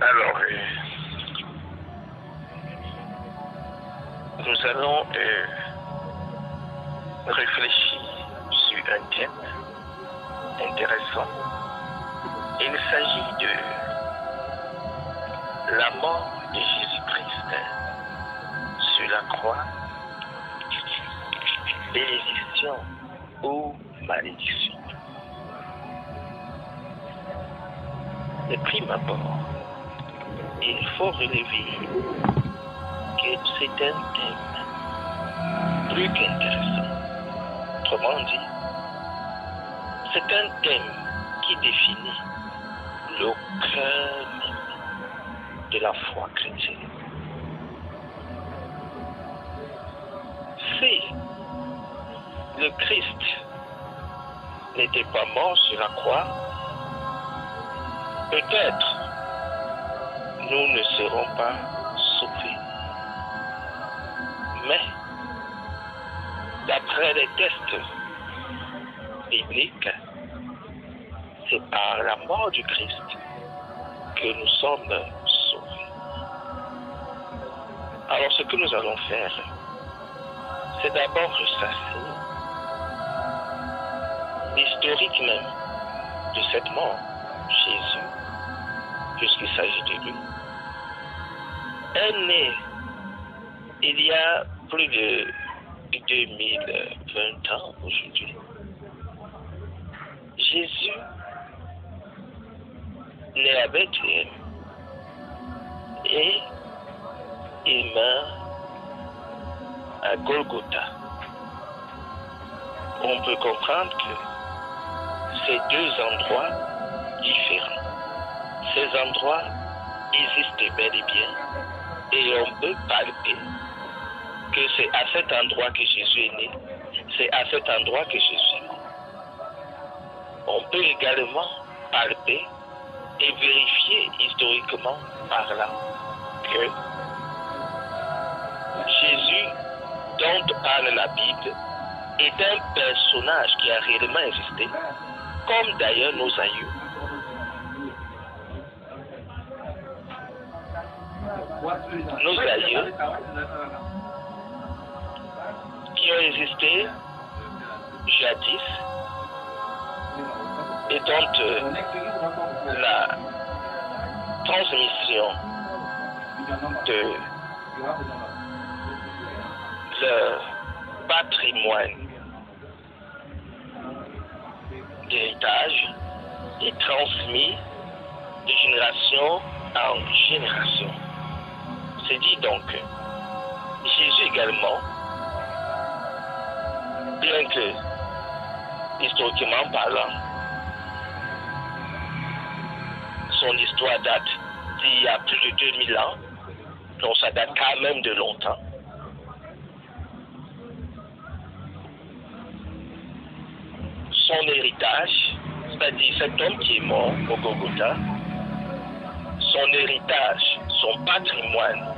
Alors, nous allons réfléchir sur un thème intéressant. Il s'agit de la mort de Jésus-Christ sur la croix, bénédiction ou malédiction. De prime abord, il faut relever que c'est un thème plus qu'intéressant. Autrement dit, c'est un thème qui définit le cœur même de la foi chrétienne. Si le Christ n'était pas mort sur la croix, peut-être nous ne serons pas sauvés. Mais, d'après les tests bibliques, c'est par la mort du Christ que nous sommes sauvés. Alors ce que nous allons faire, c'est d'abord ressasser l'historique même de cette mort, Jésus, puisqu'il s'agit de lui. Est né il y a plus de 2020 ans aujourd'hui. Jésus né à Bethléem et il meurt à Golgotha. On peut comprendre que ces deux endroits différents. Ces endroits existent bel et bien et on peut palper que c'est à cet endroit que Jésus est né, c'est à cet endroit que Jésus est mort. On peut également palper et vérifier historiquement parlant que Jésus dont parle la Bible est un personnage qui a réellement existé, comme d'ailleurs nos aïeux. Nos aïeux qui ont existé jadis et dont la transmission de leur patrimoine d'héritage est transmis de génération en génération. C'est dit donc que Jésus également, bien que historiquement parlant, son histoire date d'il y a plus de 2000 ans, donc ça date quand même de longtemps. Son héritage, c'est-à-dire cet homme qui est mort au Golgotha, son héritage, son patrimoine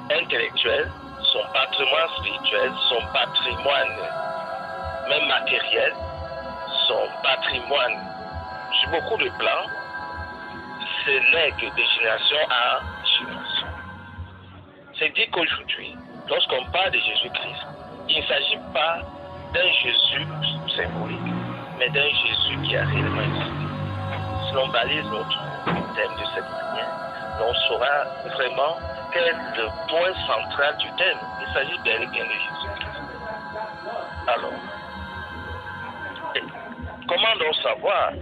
intellectuel, son patrimoine spirituel, son patrimoine même matériel, son patrimoine sur beaucoup de plans, se lègue de génération en génération. C'est dit qu'aujourd'hui, lorsqu'on parle de Jésus-Christ, il ne s'agit pas d'un Jésus symbolique, mais d'un Jésus qui a réellement existé. Si l'on balise notre thème de cette manière, on saura vraiment quel est le point central du thème. Il s'agit bel et bien de Jésus-Christ. Alors, comment donc savoir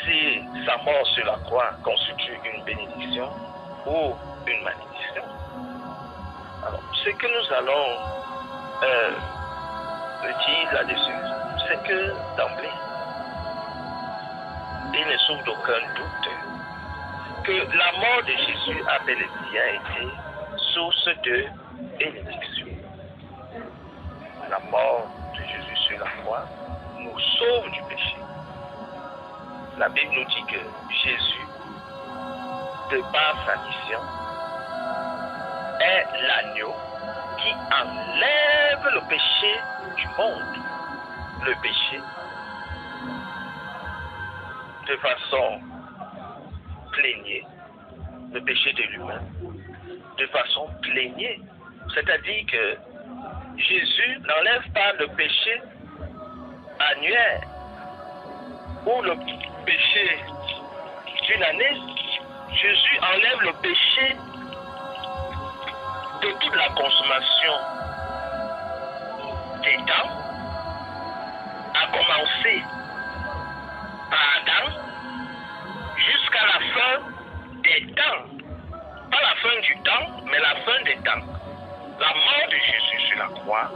si sa mort sur la croix constitue une bénédiction ou une malédiction? Alors, ce que nous allons dire là-dessus, c'est que d'emblée, il ne souffre d'aucun doute que la mort de Jésus a bel et bien été source de bénédiction. La mort de Jésus sur la croix nous sauve du péché. La Bible nous dit que Jésus, de par sa mission, est l'agneau qui enlève le péché du monde. Le péché de façon plénier le péché de l'humain, de façon plénier. C'est-à-dire que Jésus n'enlève pas le péché annuel ou le péché d'une année. Jésus enlève le péché de toute la consommation des temps, à commencer par Adam jusqu'à la fin des temps. Pas la fin du temps, mais la fin des temps. La mort de Jésus sur la croix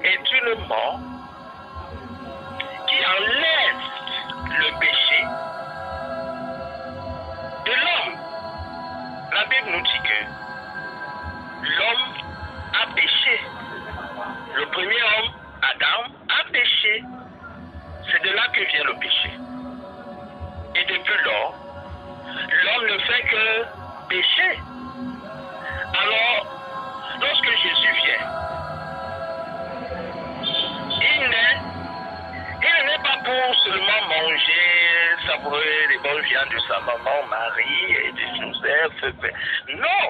est une mort qui enlève le péché de l'homme. La Bible nous dit que l'homme a péché. Le premier homme, Adam, a péché. C'est de là que vient le péché. Et depuis lors, l'homme ne fait que pécher. Alors, lorsque Jésus vient, il n'est pas pour seulement manger, savourer les bonnes viandes de sa maman Marie et de Joseph. Non!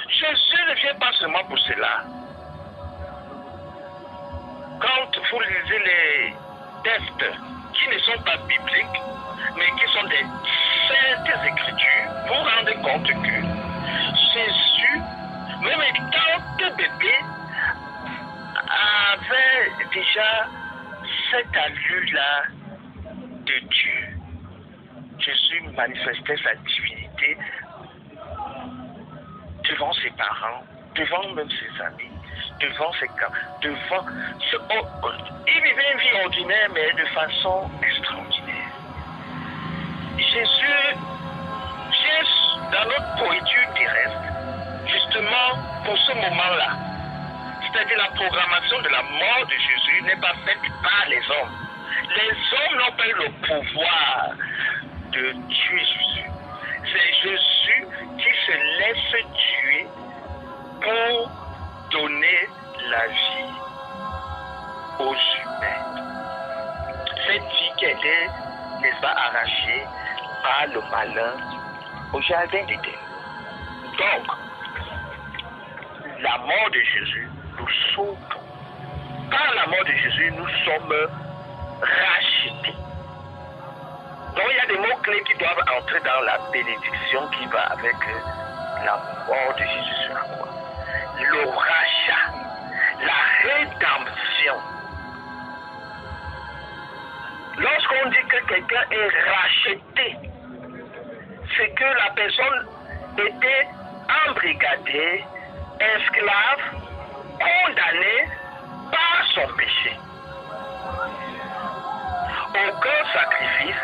Jésus ne vient pas seulement pour cela. Quand vous lisez les textes qui ne sont pas bibliques, mais qui sont des saintes écritures, vous vous rendez compte que Jésus, même étant tout bébé, avait déjà cette allure-là de Dieu. Jésus manifestait sa divinité devant ses parents, devant même ses amis, devant ses camps, devant... Il vivait une vie ordinaire, mais de façon extraordinaire. Jésus vient dans notre pourriture terrestre, justement pour ce moment-là. C'est-à-dire la programmation de la mort de Jésus n'est pas faite par les hommes. Les hommes n'ont pas eu le pouvoir de tuer Jésus. C'est Jésus qui se laisse tuer pour donner la vie aux humains. Cette vie qui était, n'est-ce pas, arrachée par le malin au jardin d'Éden. Donc, la mort de Jésus nous sauve. Par la mort de Jésus, nous sommes rachetés. Donc, il y a des mots-clés qui doivent entrer dans la bénédiction qui va avec la mort de Jésus sur la croix. Le rachat, la rédemption. Lorsqu'on dit que quelqu'un est racheté, c'est que la personne était embrigadée, esclave, condamnée par son péché. Aucun sacrifice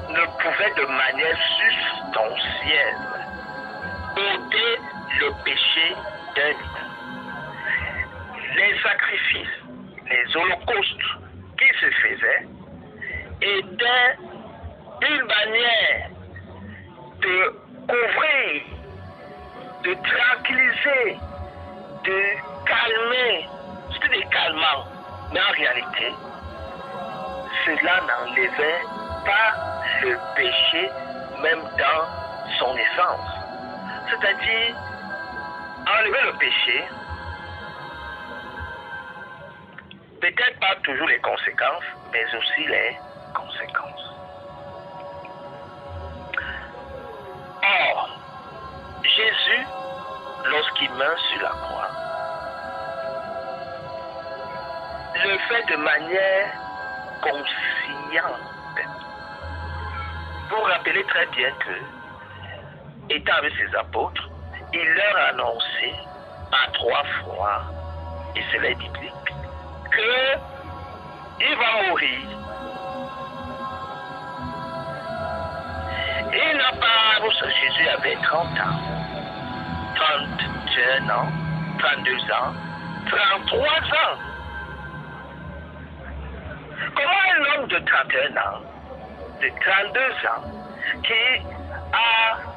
ne pouvait de manière substantielle ôter le péché d'un humain. Les sacrifices, les holocaustes qui se faisaient étaient une manière de couvrir, de tranquilliser, de calmer. C'était des calmants. Mais en réalité, cela n'enlevait pas le péché même dans son essence. C'est-à-dire, enlever le péché, peut-être pas toujours les conséquences, mais aussi les conséquences. Or, Jésus, lorsqu'il meurt sur la croix, le fait de manière consciente. Vous vous rappelez très bien que, étant avec ses apôtres, il leur a annoncé à 3 fois, et cela est biblique, qu'il va mourir. Il n'a pas, Jésus avait 30 ans, 31 ans, 32 ans, 33 ans. Comment un homme de 31 ans, de 32 ans,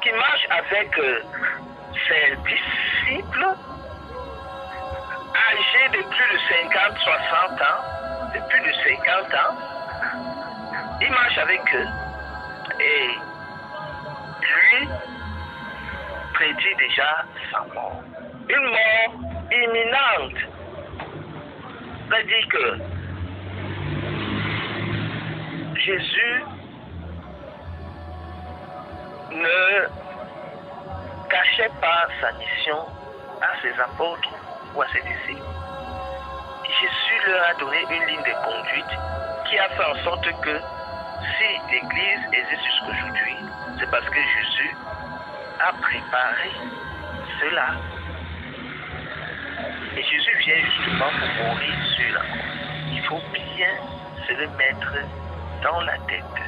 qui marche avec ses disciples, âgés de plus de 50, 60 ans, de plus de 50 ans, il marche avec eux, Et lui prédit déjà sa mort. Une mort imminente. C'est-à-dire que Jésus ne cachait pas sa mission à ses apôtres ou à ses disciples. Jésus leur a donné une ligne de conduite qui a fait en sorte que si l'Église existe jusqu'aujourd'hui, c'est parce que Jésus a préparé cela. Et Jésus vient justement pour mourir sur la croix. Il faut bien se le mettre dans la tête.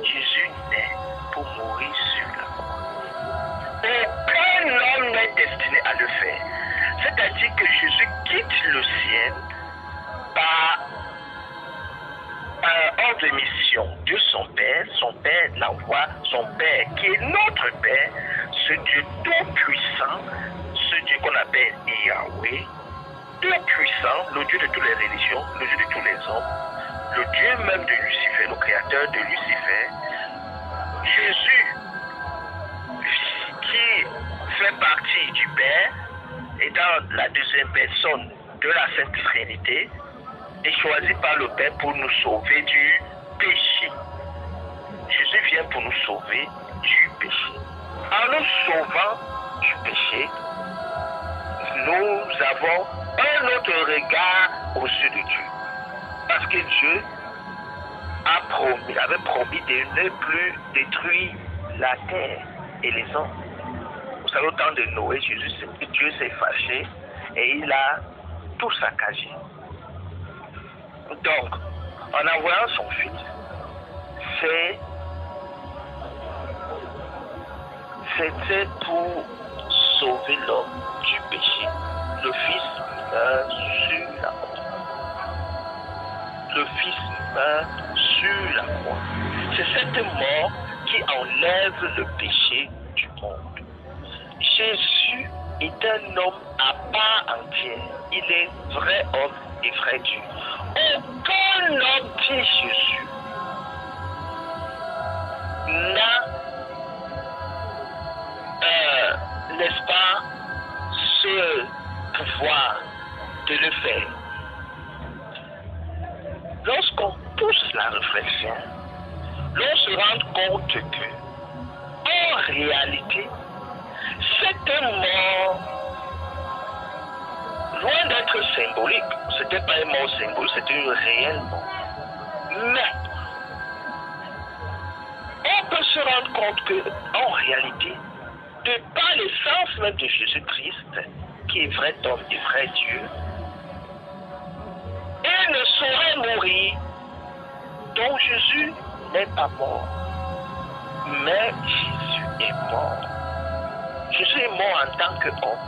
Jésus naît pour mourir sur la croix. Aucun homme n'est destiné à le faire. C'est-à-dire que Jésus quitte le ciel par un ordre de mission. Dieu son Père l'envoie, son Père qui est notre Père, ce Dieu tout-puissant, ce Dieu qu'on appelle Yahweh, tout-puissant, le Dieu de toutes les religions, le Dieu de tous les hommes, le Dieu même de Lucifer, le créateur de Lucifer. Jésus, qui fait partie du Père, et dans la deuxième personne de la Sainte Trinité, est choisi par le Père pour nous sauver du péché. Jésus vient pour nous sauver du péché. En nous sauvant du péché, nous avons un autre regard au-dessus de Dieu. Parce que Dieu avait promis de ne plus détruire la terre et les hommes. Vous savez, au temps de Noé, Dieu s'est fâché et il a tout saccagé. Donc, en envoyant son fils, c'était pour sauver l'homme du péché. Le fils meurt sur la croix. Le fils meurt sur la croix. C'est cette mort qui enlève le péché du monde. Jésus est un homme à part entière. Il est vrai homme et vrai Dieu. Aucun homme dit Jésus n'a, n'est-ce pas, ce pouvoir de le faire. Lorsqu'on pousse la réflexion, l'on se rend compte que, en réalité, cette mort, loin d'être symbolique, c'était pas une mort symbolique, c'était une réelle mort. Mais, on peut se rendre compte que, en réalité, de par l'essence même de Jésus-Christ, qui est vrai homme et vrai Dieu, il ne saurait mourir. Donc Jésus n'est pas mort. Mais Jésus est mort. Jésus est mort en tant qu'homme,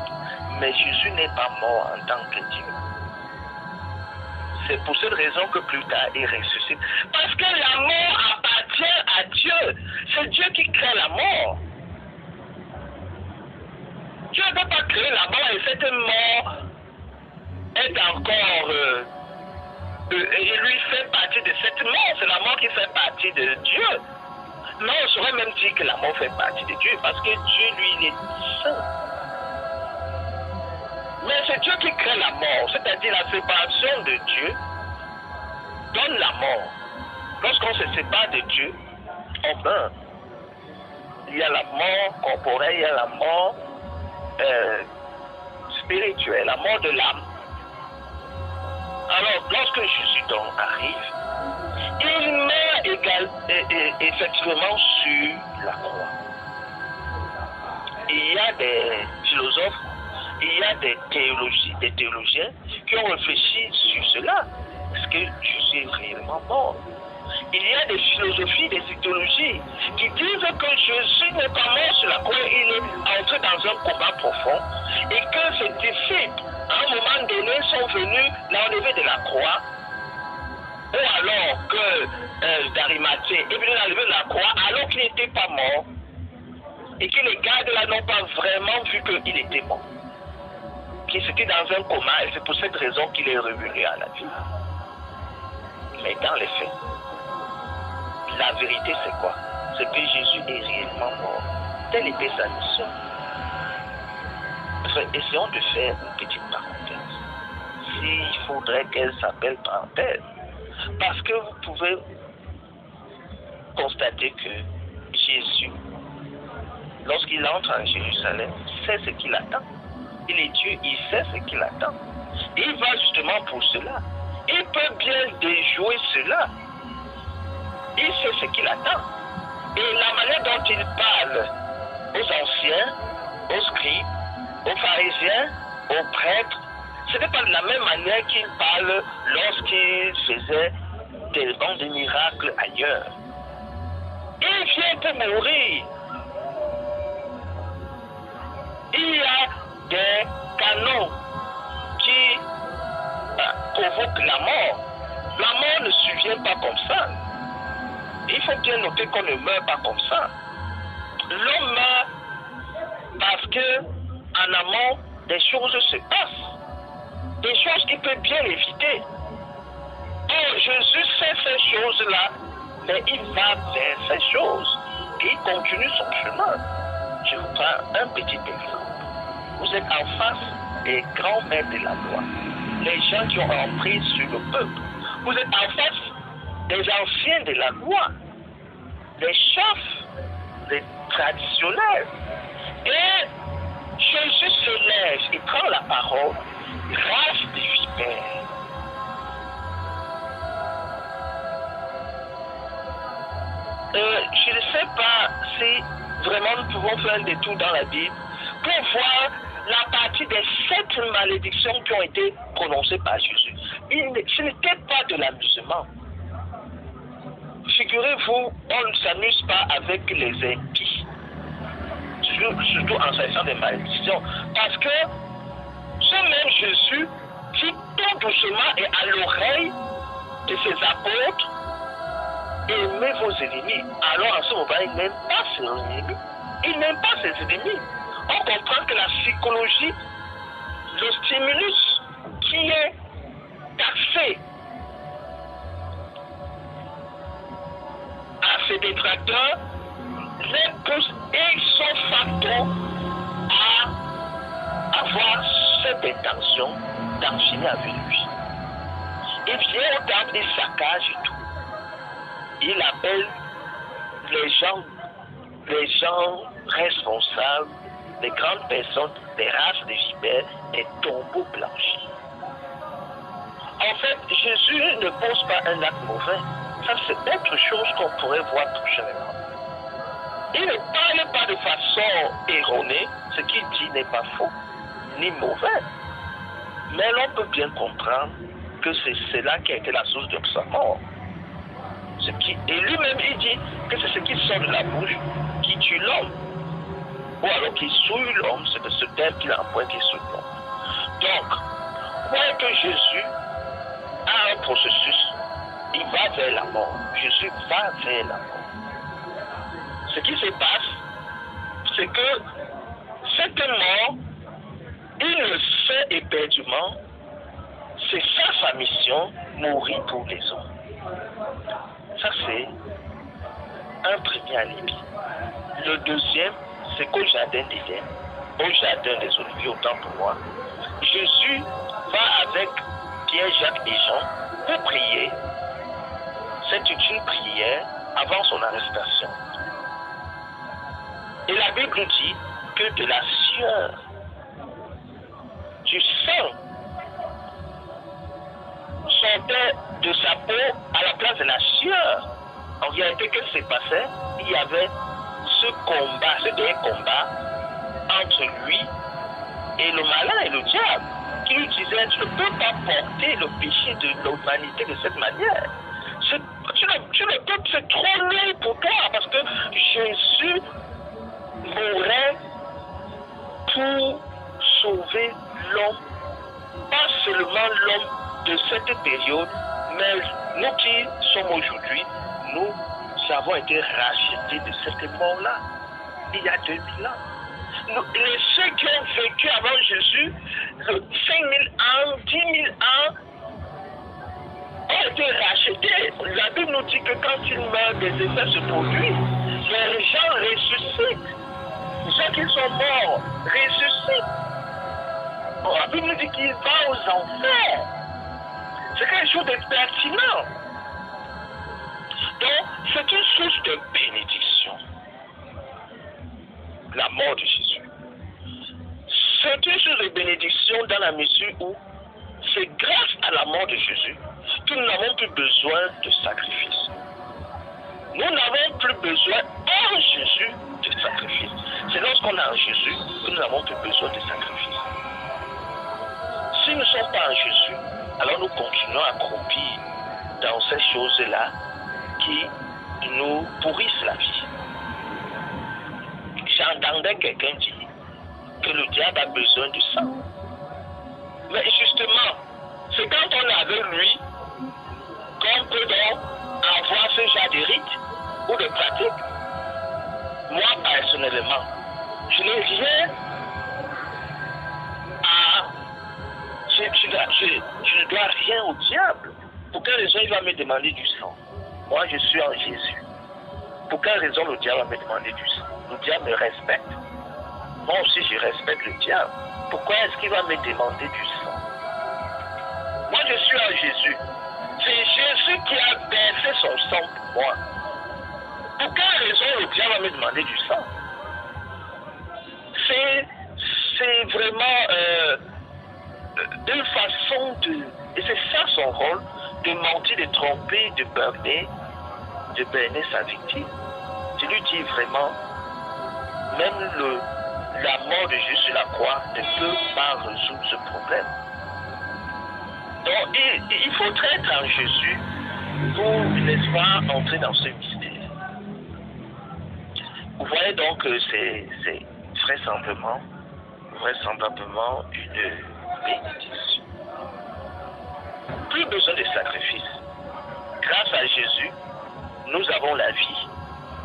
mais Jésus n'est pas mort en tant que Dieu. C'est pour cette raison que plus tard il ressuscite. Parce que la mort appartient à Dieu. C'est Dieu qui crée la mort. Dieu ne peut pas créer la mort et cette mort est encore... et lui fait partie de cette mort. C'est la mort qui fait partie de Dieu. Non, on saurait même dire que la mort fait partie de Dieu parce que Dieu, lui, il est saint. Mais c'est Dieu qui crée la mort, c'est-à-dire la séparation de Dieu donne la mort. Lorsqu'on se sépare de Dieu, on meurt. Il y a la mort corporelle, il y a la mort spirituelle, la mort de l'âme. Alors, lorsque Jésus donc arrive, il meurt effectivement sur la croix. Il y a des philosophes, il y a des théologiens qui ont réfléchi sur cela. Est-ce que Jésus est réellement mort? Il y a des philosophies, des idéologies qui disent que Jésus n'est pas mort sur la croix, il est entré dans un coma profond et que ses disciples, à un moment donné, sont venus l'enlever de la croix, ou alors que d'Arimathée est venu l'enlever de la croix alors qu'il n'était pas mort et que les gardes là n'ont pas vraiment vu qu'il était mort, qu'il était dans un coma et c'est pour cette raison qu'il est revenu à la vie. Mais dans les faits, la vérité c'est quoi? C'est que Jésus est réellement mort. Telle était sa mission. Enfin, essayons de faire une petite parenthèse. S'il faudrait qu'elle s'appelle parenthèse. Parce que vous pouvez constater que Jésus, lorsqu'il entre en Jérusalem, sait ce qu'il attend. Il est Dieu, il sait ce qu'il attend. Et il va justement pour cela. Il peut bien déjouer cela. Il sait ce qu'il attend. Et la manière dont il parle aux anciens, aux scribes, aux pharisiens, aux prêtres, ce n'est pas de la même manière qu'il parle lorsqu'il faisait tellement de miracles ailleurs. Il vient pour mourir. Il y a des canons qui provoquent la mort. La mort ne survient pas comme ça. Il faut bien noter qu'on ne meurt pas comme ça. L'homme meurt parce que en amont, des choses se passent. Des choses qu'il peut bien éviter. Or, Jésus sait ces choses-là, mais il va vers ces choses. Et il continue son chemin. Je vous prends un petit exemple. Vous êtes en face des grands maîtres de la loi. Les gens qui ont emprise sur le peuple. Vous êtes en face des anciens de la loi. Des chefs, des traditionnels. Et Jésus se lève et prend la parole, race des vipères. Je ne sais pas si vraiment nous pouvons faire un détour dans la Bible pour voir la partie des 7 malédictions qui ont été prononcées par Jésus. Ce n'était pas de l'amusement. Figurez-vous, on ne s'amuse pas avec les impies. Surtout en s'agissant des malédictions. Parce que ce même Jésus qui tout doucement et à l'oreille de ses apôtres, aimez vos ennemis. Alors en ce moment, il n'aime pas ses ennemis. Il n'aime pas ses ennemis. On comprend que la psychologie, le stimulus qui est taxé à ses détracteurs, les pousse et son facteur à avoir cette intention d'en finir avec lui. Il vient au table, il saccage et tout. Il appelle les gens responsables, les grandes personnes, des races de vipères, des tombeaux blanchis. En fait, Jésus ne pose pas un acte mauvais. Ça, c'est autre chose qu'on pourrait voir prochainement. Il ne parle pas de façon erronée. Ce qu'il dit n'est pas faux, ni mauvais. Mais l'on peut bien comprendre que c'est cela qui a été la source de sa mort. Et lui-même, il dit que c'est ce qui sort de la bouche qui tue l'homme. Ou alors qui souille l'homme, c'est de ce terme qu'il emploie qui souille l'homme. Donc, voyez que Jésus a un processus. Il va vers la mort. Jésus va vers la mort. Ce qui se passe, c'est que cette mort, il le sait éperdument, c'est ça sa mission, mourir pour les hommes. Ça, c'est un premier alibi. Le deuxième, c'est qu'au jardin d'Éden, au jardin des Oliviers, autant pour moi, Jésus va avec Pierre, Jacques et Jean pour prier. C'est une prière avant son arrestation. Et la Bible dit que de la sueur, du sang, sortait de sa peau à la place de la sueur. En réalité, qu'est-ce qui se passait? Il y avait ce combat, ce dernier combat entre lui et le malin et le diable, qui lui disait: tu ne peux pas porter le péché de l'humanité de cette manière. Tu ne peux, c'est trop loin pour toi, parce que Jésus mourrait pour sauver l'homme, pas seulement l'homme de cette période, mais nous qui sommes aujourd'hui, nous avons été rachetés de cette mort-là, il y a 2000 ans. Ceux qui ont vécu avant Jésus, 5000 ans, 10 000 ans, a été racheté. La Bible nous dit que quand il meurt, des effets se produisent. Les gens ressuscitent. Ceux qui sont morts ressuscitent. Bon, la Bible nous dit qu'il va aux enfers. C'est quelque chose de pertinent. Donc, c'est une source de bénédiction. La mort de Jésus. C'est une source de bénédiction dans la mesure où c'est grâce à la mort de Jésus que nous n'avons plus besoin de sacrifice. Nous n'avons plus besoin en Jésus de sacrifice. C'est lorsqu'on est en Jésus que nous n'avons plus besoin de sacrifice. Si nous ne sommes pas en Jésus, alors nous continuons à croupir dans ces choses-là qui nous pourrissent la vie. J'entendais quelqu'un dire que le diable a besoin du sang. Mais justement, c'est quand on est avec lui qu'on peut donc avoir ce genre de rites ou de pratiques. Moi, personnellement, je n'ai rien à... Je ne dois rien au diable. Pour quelle raison il va me demander du sang? Moi, je suis en Jésus. Pour quelle raison le diable va me demander du sang? Le diable me respecte. Moi aussi, je respecte le diable. Pourquoi est-ce qu'il va me demander du sang? Moi, je suis en Jésus. C'est Jésus qui a versé son sang pour moi. Pour quelle raison le diable va me demander du sang? C'est vraiment une façon de... Et c'est ça son rôle, de mentir, de tromper, de berner sa victime. Je lui dis vraiment, même la mort de Jésus sur la croix ne peut pas résoudre ce problème. Donc, il faudrait être en Jésus pour, n'est-ce pas, entrer dans ce mystère. Vous voyez donc que c'est vraisemblablement une bénédiction. Plus besoin de sacrifice. Grâce à Jésus, nous avons la vie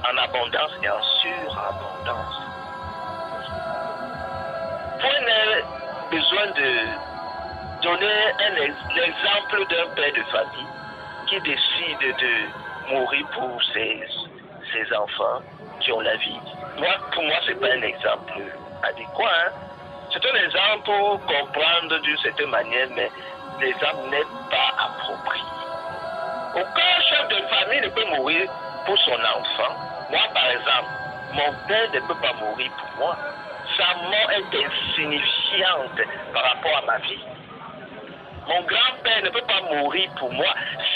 en abondance et en surabondance. Point n'a besoin de donner l'exemple d'un père de famille qui décide de mourir pour ses enfants qui ont la vie. Pour moi, ce n'est pas un exemple adéquat. Hein? C'est un exemple pour comprendre d'une certaine manière, mais l'exemple n'est pas approprié. Aucun chef de famille ne peut mourir pour son enfant. Moi, par exemple, mon père ne peut pas mourir pour moi. Sa mort est insignifiante par rapport à ma vie. Mon grand-père ne peut pas mourir pour moi.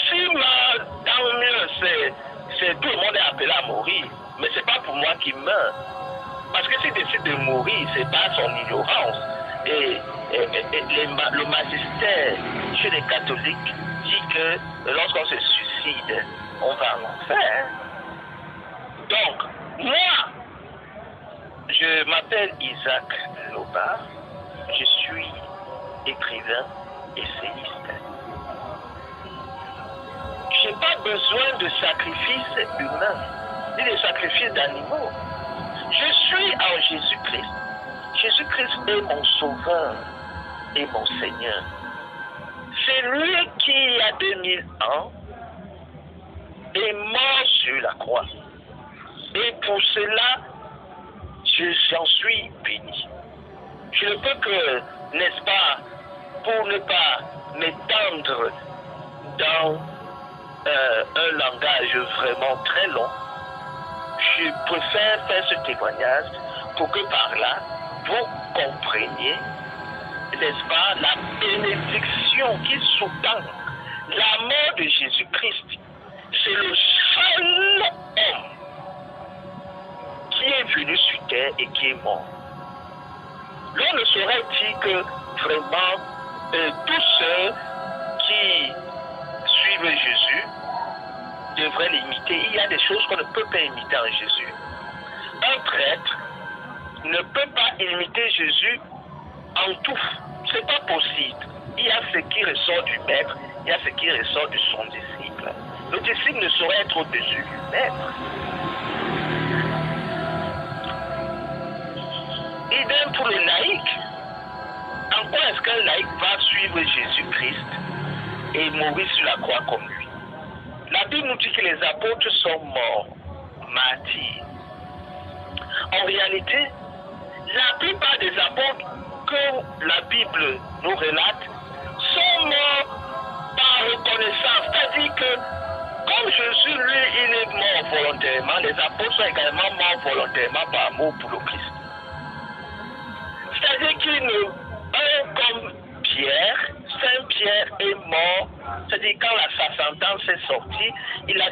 S'il meurt, tant mieux, c'est tout le monde est appelé à mourir. Mais ce n'est pas pour moi qu'il meurt. Parce que s'il décide de mourir, ce n'est pas son ignorance. Et le magistère chez les catholiques dit que lorsqu'on se suicide, on va en enfer. Donc, moi, je m'appelle Isaac Loba, je suis écrivain, essayiste. Je n'ai pas besoin de sacrifices humains, ni de sacrifices d'animaux. Je suis en Jésus-Christ. Jésus-Christ est mon sauveur et mon Seigneur. C'est lui qui, il y a 2000 ans, est mort sur la croix. Et pour cela, j'en suis béni. Je ne peux que, n'est-ce pas, pour ne pas m'étendre dans un langage vraiment très long, je préfère faire ce témoignage pour que par là, vous compreniez, n'est-ce pas, la bénédiction qui sous-tend la mort de Jésus-Christ. C'est le seul homme qui est venu sur terre et qui est mort. L'on ne saurait dire que vraiment tous ceux qui suivent Jésus devraient l'imiter. Il y a des choses qu'on ne peut pas imiter en Jésus. Un prêtre ne peut pas imiter Jésus en tout. C'est pas possible. Il y a ce qui ressort du maître, il y a ce qui ressort de son disciple. Le disciple ne saurait être au-dessus du maître. Idem pour le laïc. En quoi est-ce qu'un laïc va suivre Jésus-Christ et mourir sur la croix comme lui. La Bible nous dit que les apôtres sont morts, martyrs. En réalité, la plupart des apôtres que la Bible nous relate sont morts par reconnaissance. C'est-à-dire que comme Jésus, lui, il est mort volontairement, les apôtres sont également morts volontairement par amour pour le Christ. C'est-à-dire comme Pierre, Saint Pierre est mort, c'est-à-dire quand sa sentence est sortie, il a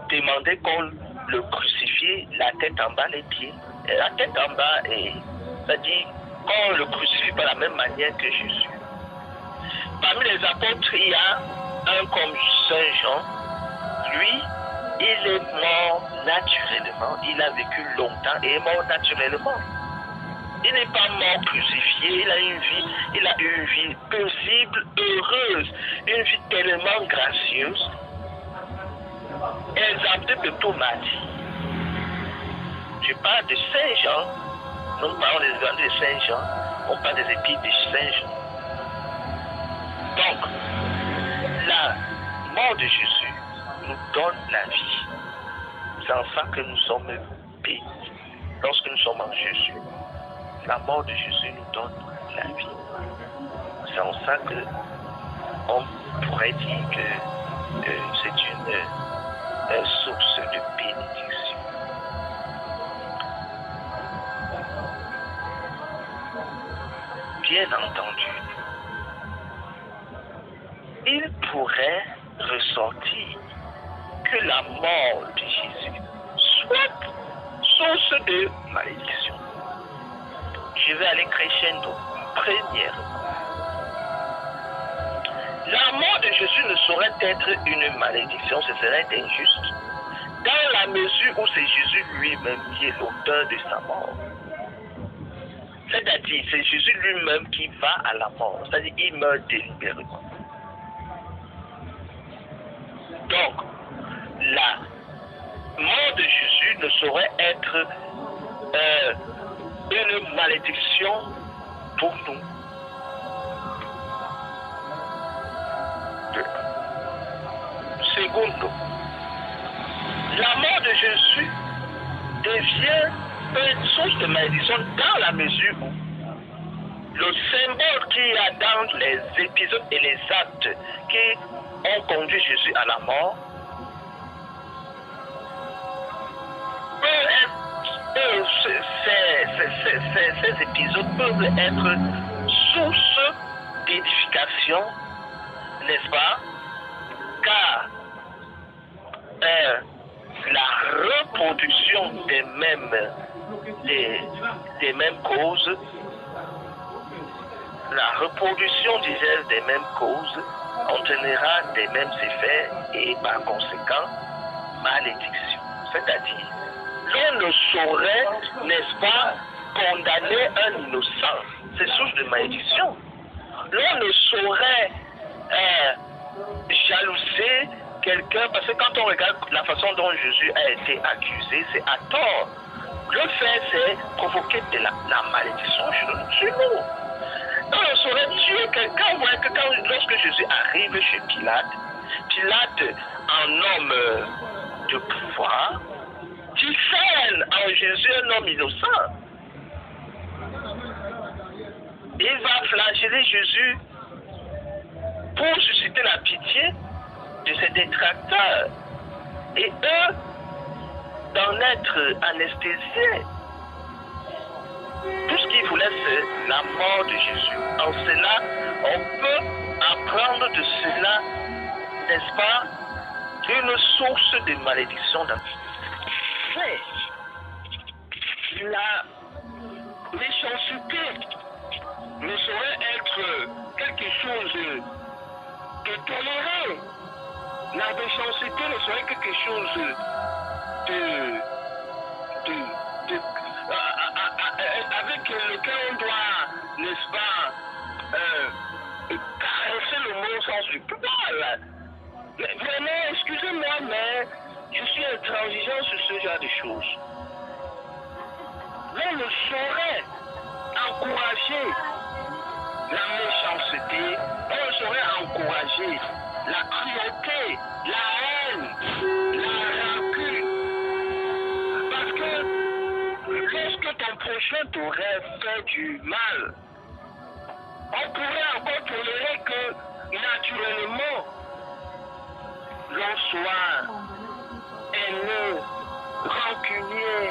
demandé qu'on le crucifie, la tête en bas, les pieds. Et la tête en bas, c'est-à-dire qu'on le crucifie de la même manière que Jésus. Parmi les apôtres, il y a un comme Saint Jean. Lui, il est mort naturellement, il a vécu longtemps et est mort naturellement. Il n'est pas mort crucifié, il a une vie paisible, heureuse, une vie tellement gracieuse, exemptée de tout martyr. Je parle de Saint Jean, nous parlons des évangiles de Saint Jean, on parle des épîtres de Saint Jean. Donc, la mort de Jésus nous donne la vie. C'est en ça que nous sommes bénis. Lorsque nous sommes en Jésus, la mort de Jésus nous donne la vie. C'est en ça que on pourrait dire que c'est une source de bénédiction. Bien entendu, il pourrait ressortir que la mort de Jésus soit source de malédiction. Je vais aller crescendo. Premièrement, la mort de Jésus ne saurait être une malédiction, ce serait injuste, dans la mesure où c'est Jésus lui-même qui est l'auteur de sa mort. C'est-à-dire, c'est Jésus lui-même qui va à la mort, c'est-à-dire il meurt délibérément. Donc, la mort de Jésus ne saurait être une malédiction pour nous. Secondo, la mort de Jésus devient une source de malédiction dans la mesure où le symbole qu'il y a dans les épisodes et les actes qui ont conduit Jésus à la mort ces épisodes peuvent être source d'édification, n'est-ce pas? Car la reproduction des mêmes causes, la reproduction, disais-je, des mêmes causes entraînera des mêmes effets et par conséquent malédiction. C'est-à-dire, l'on ne saurait, n'est-ce pas, condamner un innocent. C'est source de malédiction. L'on ne saurait jalouser quelqu'un, parce que quand on regarde la façon dont Jésus a été accusé, c'est à tort. Le fait, c'est provoquer de la malédiction sur nous. On ne saurait tuer quelqu'un, voyez que lorsque Jésus arrive chez Pilate, en homme de pouvoir, discerne en Jésus un homme innocent. Il va flageller Jésus pour susciter la pitié de ses détracteurs et eux d'en être anesthésiés. Tout ce qu'ils voulaient, c'est la mort de Jésus. En cela, on peut apprendre de cela, n'est-ce pas, une source de malédiction dans mais la méchanceté ne saurait être quelque chose de toléré. La méchanceté ne serait quelque chose avec lequel on doit, n'est-ce pas, caresser le mot au sens du poil. Mais vraiment, excusez-moi, mais je suis intransigeant sur ce genre de choses. On ne saurait encourager la méchanceté, on saurait encourager la cruauté, la haine, la rancune. Parce que lorsque ton prochain t'aurait fait du mal, on pourrait encore tolérer que naturellement l'on soit haineux, rancunier.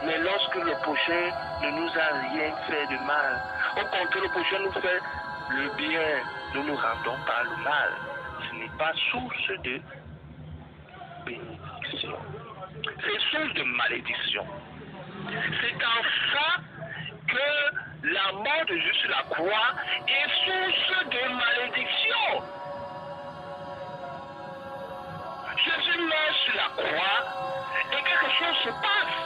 Mais lorsque le prochain ne nous a rien fait de mal, au contraire, le prochain nous fait le bien, nous ne rendons pas le mal. Ce n'est pas source de bénédiction. C'est source de malédiction. C'est en ça que la mort de Jésus sur la croix est source de malédiction. Jésus meurt sur la croix et quelque chose se passe.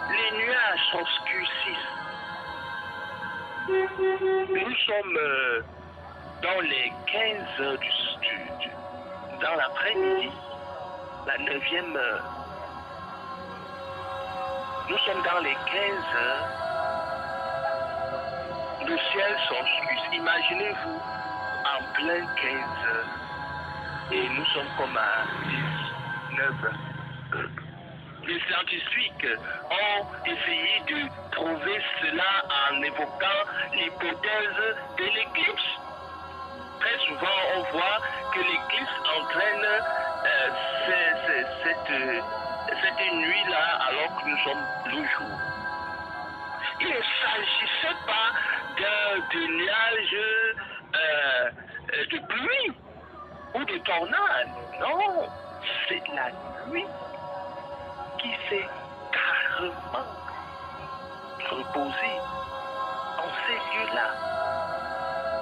Les nuages s'obscurcissent. Nous sommes dans les 15 heures dans l'après-midi, la 9e heure. Nous sommes dans les 15 heures. Le ciel s'obscurcit. Imaginez-vous en plein 15 heures. Et nous sommes comme à 19 heures. Les scientifiques ont essayé de prouver cela en évoquant l'hypothèse de l'éclipse. Très souvent, on voit que l'éclipse entraîne cette nuit-là alors que nous sommes le jour. Il ne s'agissait pas de nuages de pluie ou de tornade. Non, c'est la nuit qui s'est carrément reposée en ces lieux-là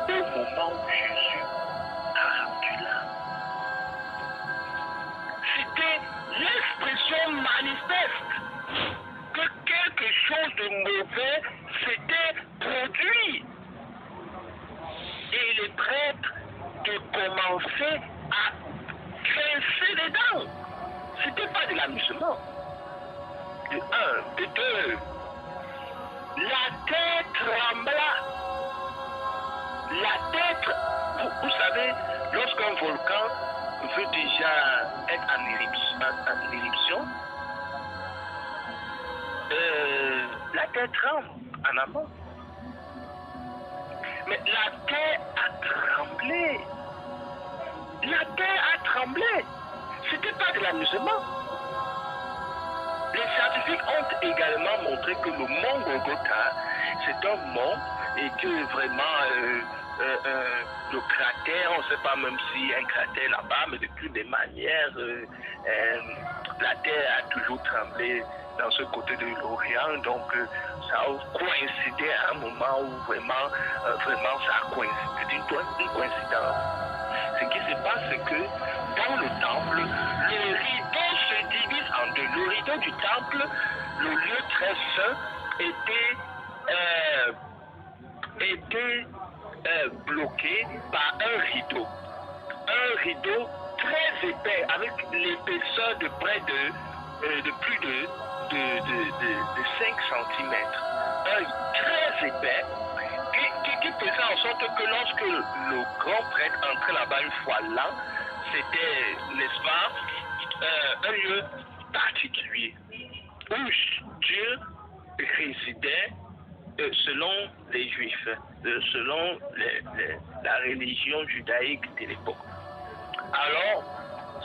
au moment où Jésus a rendu l'âme. C'était l'expression manifeste que quelque chose de mauvais s'était produit. Et les prêtres de commencer à grincer les dents. C'était pas de l'amusement. De un, de deux, la terre trembla. La terre, vous savez, lorsqu'un volcan veut déjà être en éruption, la terre tremble en amont. Mais la terre a tremblé. La terre a tremblé. C'était pas de l'amusement. Les scientifiques ont également montré que le mont Golgotha, c'est un mont et que vraiment le cratère, on ne sait pas même s'il y a un cratère là-bas, mais de toutes les manières, la terre a toujours tremblé dans ce côté de l'Orient, donc ça a coïncidé à un moment où vraiment ça a coïncidé, c'est une coïncidence. Ce qui se passe, c'est que dans le temple, le rideau se divise en deux. Le rideau du temple, le lieu très saint, était bloqué par un rideau. Un rideau très épais, avec l'épaisseur de près de plus de 5 cm. Un très épais qui faisait en sorte que lorsque le grand prêtre entrait là-bas une fois l'an, c'était, n'est-ce pas, un lieu particulier où Dieu résidait selon les Juifs, selon la religion judaïque de l'époque. Alors,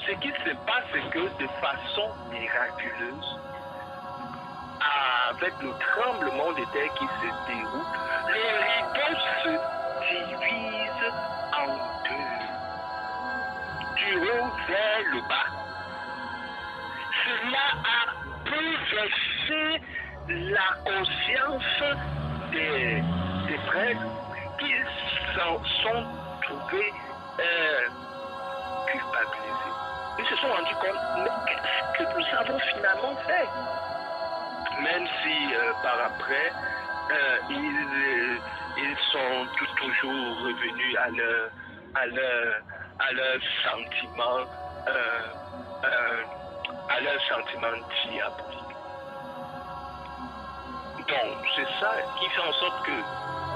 ce qui se passe, c'est que de façon miraculeuse, avec le tremblement de terre qui se déroule, le rideau se divise en deux, du haut vers le bas. Cela a bouleversé la conscience des prêtres qui s'en sont trouvés culpabilisés. Ils se sont rendus compte, mais qu'est-ce que nous avons finalement fait? Même si par après, ils sont toujours revenus à leur sentiment à leurs sentiments diaboliques. Donc, c'est ça qui fait en sorte que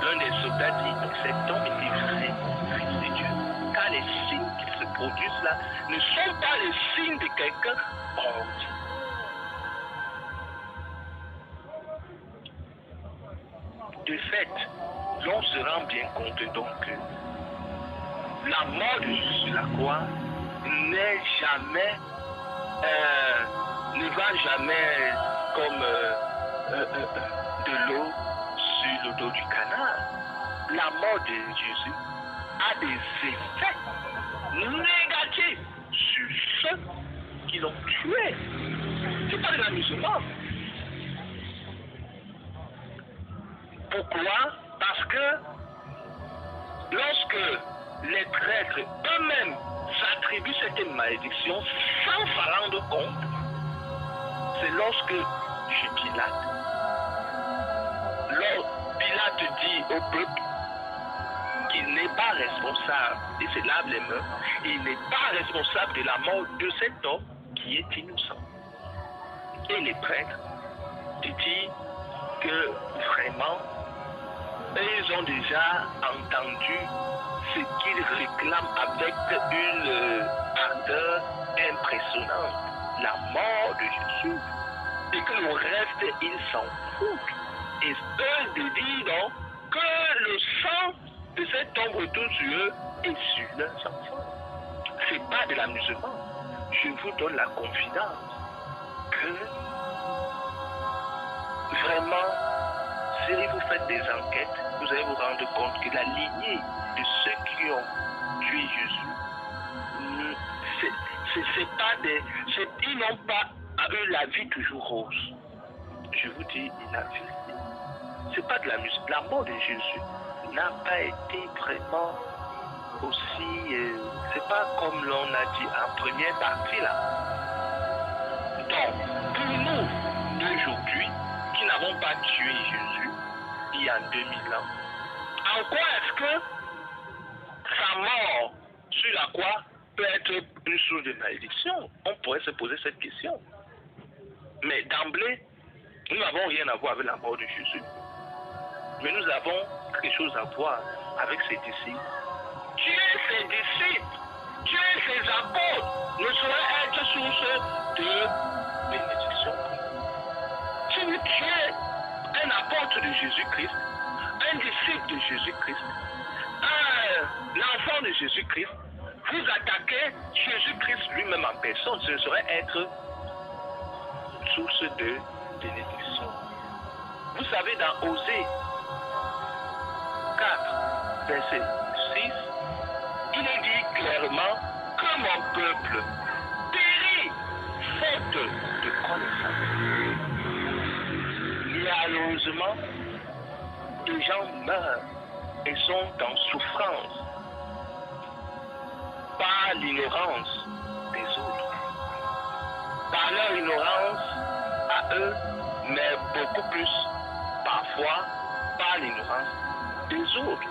l'un des soldats dit que cet homme était vraiment fils de Dieu. Car les signes qui se produisent là ne sont pas les signes de quelqu'un ordinaire. De fait, l'on se rend bien compte donc que la mort de Jésus sur la croix n'est jamais, ne va jamais comme de l'eau sur le dos du canard. La mort de Jésus a des effets négatifs sur ceux qui l'ont tué. C'est pas de l'amusement. Pourquoi? Parce que lorsque les traîtres eux-mêmes s'attribuent cette malédiction sans s'en rendre compte, c'est lorsque Pilate dit au peuple qu'il n'est pas responsable, et se lave les mains, il n'est pas responsable de la mort de cet homme qui est innocent. Et les prêtres disent que vraiment, ils ont déjà entendu ce qu'ils réclament avec une ardeur impressionnante, la mort de Jésus, et que le reste, ils s'en foutent. Et eux disent donc que le sang de cet homme retourne sur eux et sur leurs enfants. C'est pas de l'amusement. Je vous donne la confidence que vraiment, si vous faites des enquêtes, vous allez vous rendre compte que la lignée de ceux qui ont tué Jésus, c'est pas des, ils n'ont pas eu la vie toujours rose. Je vous dis la vérité. C'est pas de la musique. La mort de Jésus n'a pas été vraiment aussi, c'est pas comme l'on a dit en première partie là. Donc, pour nous d'aujourd'hui, qui n'avons pas tué Jésus il y a 2000 ans, en quoi est-ce que sa mort sur la croix peut être une source de malédiction? On pourrait se poser cette question. Mais d'emblée, nous n'avons rien à voir avec la mort de Jésus. Mais nous avons quelque chose à voir avec ses disciples. Tuer ses disciples, tuer ses apôtres ne saurait être source de bénédiction. Si vous tuez un apôtre de Jésus-Christ, un disciple de Jésus-Christ, l'enfant de Jésus-Christ, vous attaquez Jésus-Christ lui-même en personne, ce ne saurait être source de bénédiction. Vous savez, dans Osée 4, verset 6, il est dit clairement que mon peuple périt faute de connaissance. Malheureusement, des gens meurent et sont en souffrance par l'ignorance des autres. Par leur ignorance à eux, mais beaucoup plus parfois par l'ignorance des autres.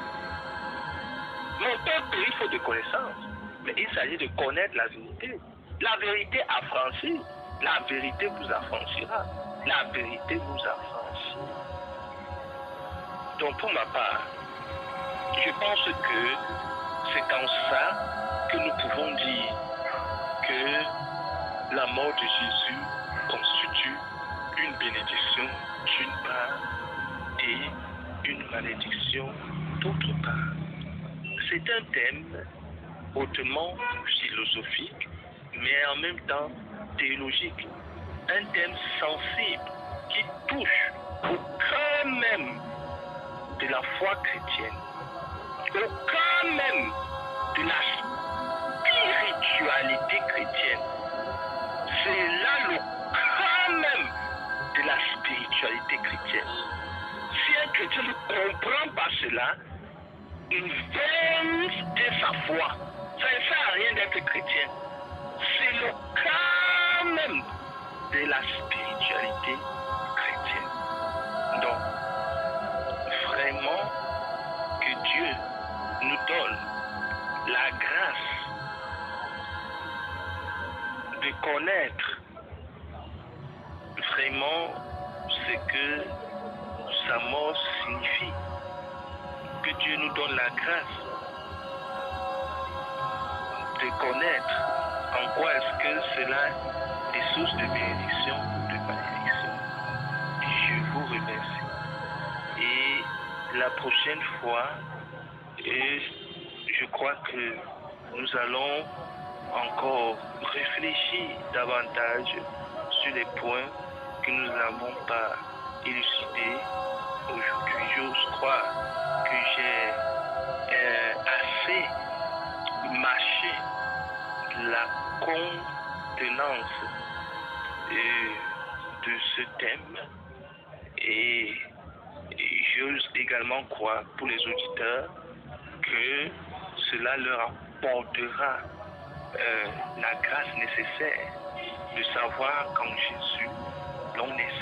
Mon peuple périt faute de connaissance, mais il s'agit de connaître la vérité. La vérité affranchit, la vérité vous affranchira, la vérité vous affranchit. Donc pour ma part, je pense que c'est en ça que nous pouvons dire que la mort de Jésus constitue une bénédiction d'une part et une malédiction d'autre part. C'est un thème hautement philosophique, mais en même temps théologique. Un thème sensible qui touche au cœur même de la foi chrétienne, au cœur même de la spiritualité chrétienne. C'est là le cœur même de la spiritualité chrétienne. Si un chrétien ne comprend pas cela, il venge sa foi. Ça ne sert à rien d'être chrétien. C'est le cœur même de la spiritualité chrétienne. Donc, vraiment, que Dieu nous donne la grâce de connaître vraiment ce que sa mort signifie. Que Dieu nous donne la grâce de connaître en quoi est-ce que cela est source de bénédiction ou de malédiction. Je vous remercie. Et la prochaine fois, je crois que nous allons encore réfléchir davantage sur les points que nous n'avons pas élucidés aujourd'hui. Je crois que j'ai assez marché la contenance de ce thème et j'ose également croire pour les auditeurs que cela leur apportera la grâce nécessaire de savoir qu'en Jésus, l'on est